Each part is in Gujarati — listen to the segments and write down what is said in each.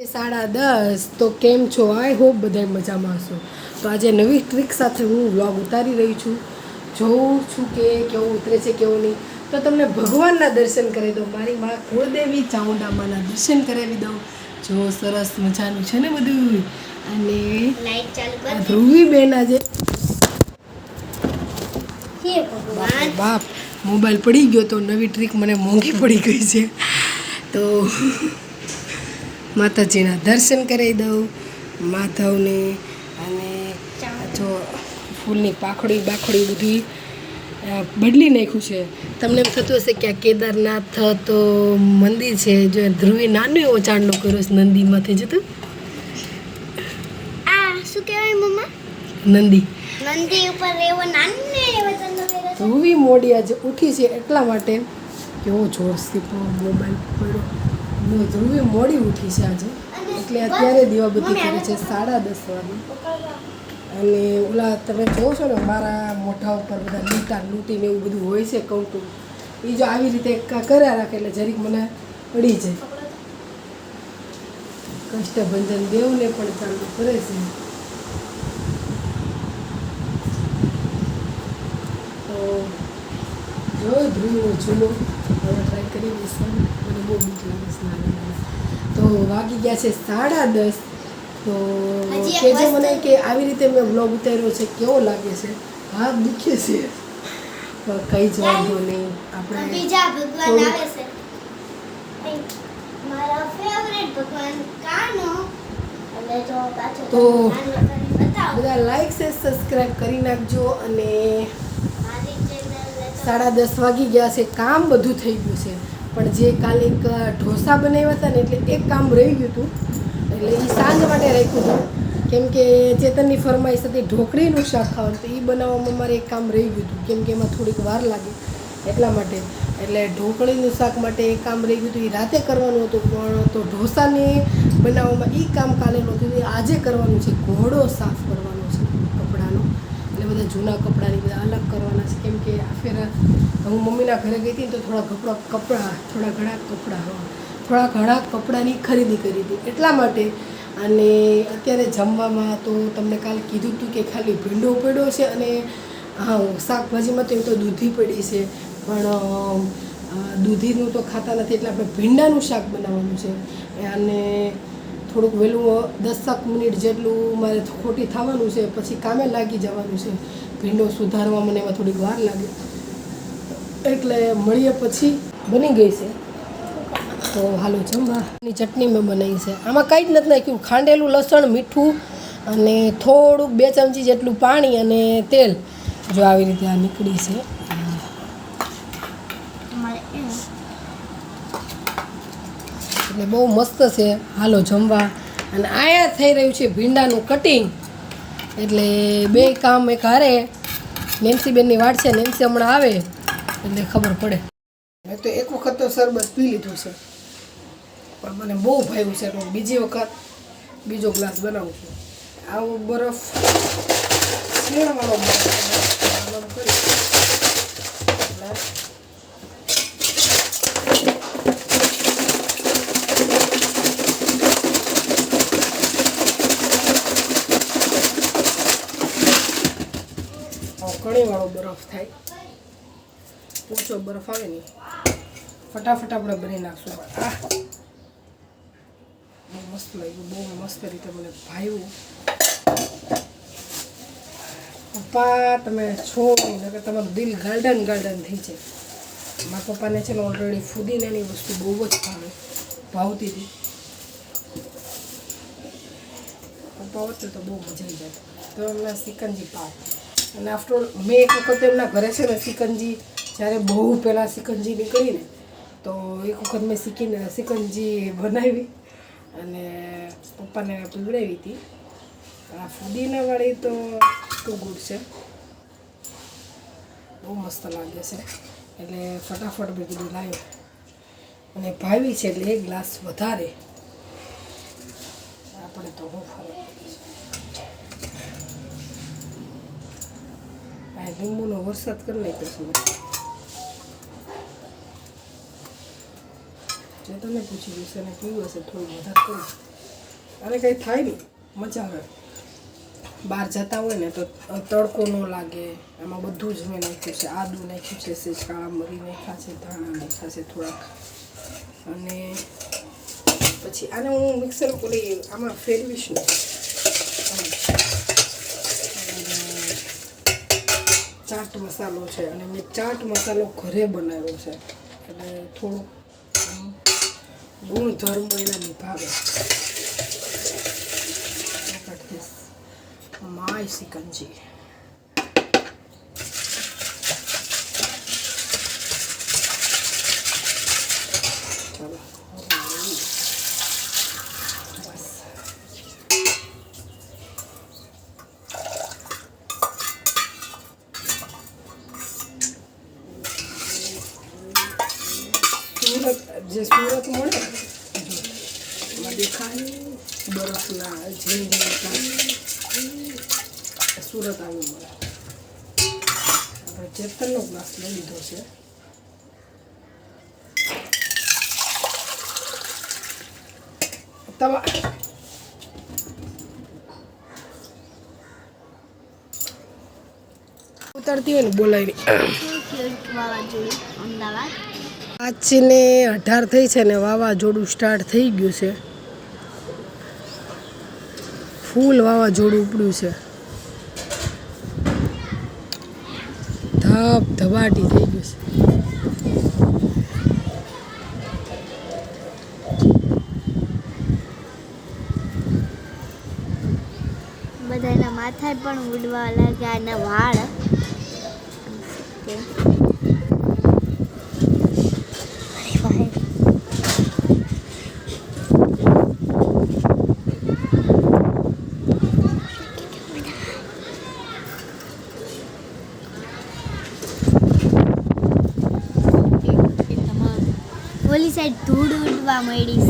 10:30 તો કેમ છો? આઈ હોપ બધા મજામાં હશો. તો આજે નવી ટ્રીક સાથે હું વ્લોગ ઉતારી રહી છું. જોઉં છું કે કેવું ઉતરે છે કેવું નહીં. તો તમને ભગવાનના દર્શન કરી દઉં, મારી મા કુળદેવી ચામુંડામાના દર્શન કરાવી દઉં. જો સરસ મજાનું છે ને બધું. અને ધ્રુવીબેન આજે બાપ મોબાઈલ પડી ગયો તો નવી ટ્રીક મને મોંઘી પડી ગઈ છે. તો માતાજીના દર્શન કરી દઉં માધવને. અને જો ફૂલની પાખડી બધી બદલી નાખ્યું છે. તમને એમ થતું હશે કે આ કેદારનાથ તો મંદિર છે. જો ધ્રુવી નાનો એવો ચાંદલો કર્યો છે નંદીમાંથી. જતું આ શું કહેવાય મમ્મા? નંદી ઉપર એવો નાનો એવો ચાંદલો કર્યો છે. ધ્રુવી મોડી આજે ઉઠી છે એટલા માટે કેવો જોરથી મોબાઈલ પડ્યો. ધ્રુવી મોડી ઉઠી છે આજે એટલે અત્યારે દીવાબત્તી કરે છે 10:30 વાગે. અને ઓલા તમે જોવો છો ને મારા મોઢા ઉપર બધા લૂંટીને એવું બધું હોય છે કૌટું. એ જો આવી રીતે કર્યા રાખે એટલે જરીક મને પડી જાય. કષ્ટભંજન દેવને પણ ચાલુ કરે છે. તો જો ધ્રુવીનો ચૂલો હવે ટ્રાય કરી દઈશ. મને બહુ બીક લાગે છે. તો વાગી ગયા છે 10:30. તો કહેજો મને કે આવી રીતે મેં વ્લોગ ઉતાર્યો છે કેવો લાગે છે. હાથ દુખે છે કઈ જ વાંધો નહીં. આપણે બીજા ભગવાન આવે છે. મારા ફેવરેટ ભગવાન કાનો. અને જો પાછો તો બતાવો બધા લાઈક છે સબસ્ક્રાઇબ કરી નાખજો. અને મારી ચેનલ 10:30 વાગી ગયા છે. કામ બધું થઈ ગયું છે પણ જે કાલે એક ઢોસા બનાવ્યા હતા ને એટલે એક કામ રહી ગયું હતું. એટલે એ સાંજ માટે રાખ્યું હતું કેમ કે ચેતનની ફરમાઈશ હતી ઢોકળીનું શાક ખાવાનું. તો એ બનાવવામાં મારે એક કામ રહી ગયું હતું કેમ કે એમાં થોડીક વાર લાગે એટલા માટે. એટલે ઢોકળીનું શાક માટે એક કામ રહી ગયું હતું. એ રાતે કરવાનું હતું પણ તો ઢોસાને બનાવવામાં એ કામ કાલે નહોતું. એ આજે કરવાનું છે. ઘોડો સાફ કરવાનો છે કપડાનો. એટલે બધા જૂના કપડાની બધા અલગ કરવાના છે કેમ કે આ ફેર હું મમ્મીના ઘરે ગઈ હતી તો થોડા ઘણા કપડાની ખરીદી કરી હતી એટલા માટે. અને અત્યારે જમવામાં તો તમને કાલે કીધું હતું કે ખાલી ભીંડો પડ્યો છે. અને હા શાકભાજીમાં તો એમ તો દૂધી પડી છે પણ દૂધીનું તો ખાતા નથી એટલે આપણે ભીંડાનું શાક બનાવવાનું છે. અને થોડુંક વહેલું 10 મિનિટ જેટલું મારે ખોટી થવાનું છે પછી કામે લાગી જવાનું છે. ભીંડો સુધારવા મને એમાં થોડીક વાર લાગે એટલે મળીએ પછી. બની ગઈ છે તો હાલો જમવાની ચટણી મેં બનાવી છે. આમાં કંઈ જ નથી નાખ્યું. ખાંડેલું લસણ મીઠું અને થોડુંક 2 ચમચી જેટલું પાણી અને તેલ. જો આવી રીતે આ નીકળી છે એટલે બહુ મસ્ત છે. હાલો જમવા. અને આયા થઈ રહ્યું છે ભીંડાનું કટિંગ. એટલે બે કામ એક હારે. નેન્સીબેનની વાટ છે. નેન્સી હમણાં આવે એટલે ખબર પડે. મેં તો એક વખત તો શરબત પી લીધું છે પણ મને બહુ ભાવ્યું છે તો બીજી વખત બીજો ગ્લાસ બનાવું છું. આવો બરફ શેરવાળો બરફ કરી કણીવાળો બરફ થાય. ઓછો બરફ આવે ને ફટાફટ આપણે બની નાખશું. બહુ મસ્ત લાગ્યું. બહુ મસ્ત રીતે મને ભાવ્યું. પપ્પા તમે છો નહીં નકર તમારું દિલ ગાર્ડન થઈ છે. મારા પપ્પાને છે ને ઓલરેડી ફુદીનાની વસ્તુ બહુ જ ભાવતી હતી. પપ્પા હોત તો બહુ મજા આવી જાય. તો એમના સિકંજી પાવ. અને આફ્ટર મેં એક વખત એમના ઘરે છે ને સિકંજી જ્યારે બહુ પહેલાં સિકંજી નીકળીને તો એક વખત મેં સિકંજી બનાવી અને પપ્પાને પીવડાવી હતી. આ ફુદીનાવાળી તો ટુ ગુડ છે. બહુ મસ્ત લાગે છે એટલે ફટાફટ મેં કીધું લાવ્યો. અને ભાવી છે એટલે એક ગ્લાસ વધારે. આપણે તો હું ફરક લીંબુનો વરસાદ કરી નાખ્યો છે. જે તમે પૂછી જશે અને પીવું હશે થોડું વધારે કરું. અને કંઈ થાય નહીં, મજા આવે. બહાર જતા હોય ને તો તડકો ન લાગે. એમાં બધું જ મેં નાખ્યું છે. આદુ નાખ્યું છે, સેજ કાળા મરી નાખ્યા છે, ધાણા નાખ્યા છે થોડાક. અને પછી આને હું મિક્સર આમાં ફેરવીશ ને. ચાટ મસાલો છે અને મેં ચાટ મસાલો ઘરે બનાવ્યો છે એટલે થોડુંક ગુણધર્મ એના નિભાવે. માય સિકંજી ચાલો બસ. સુરત મળે એમાં દેખાય બરફના ઝીણ સુરત આવ્યું મળે. આપણે ચેતનનો ગ્લાસ લઈ લીધો છે. તવા ઉતરતી હોય ને બોલાવી વાવાઝોડું અમદાવાદ. આજને 18 થઈ છે ને વાવાઝોડું સ્ટાર્ટ થઈ ગયું છે. ફૂલ વાવાઝોડું ઉપડ્યું છે. ધબાટી થઈ ગયું છે. બધાના માથા પણ ઉડવા લાગ્યા અને વાળ ઓલી સાઈડ ધૂળ ઉડવા માંડી.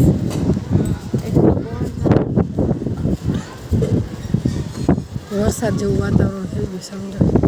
વરસાદ જેવું વાતાવરણ થઈ ગયું સમજાય.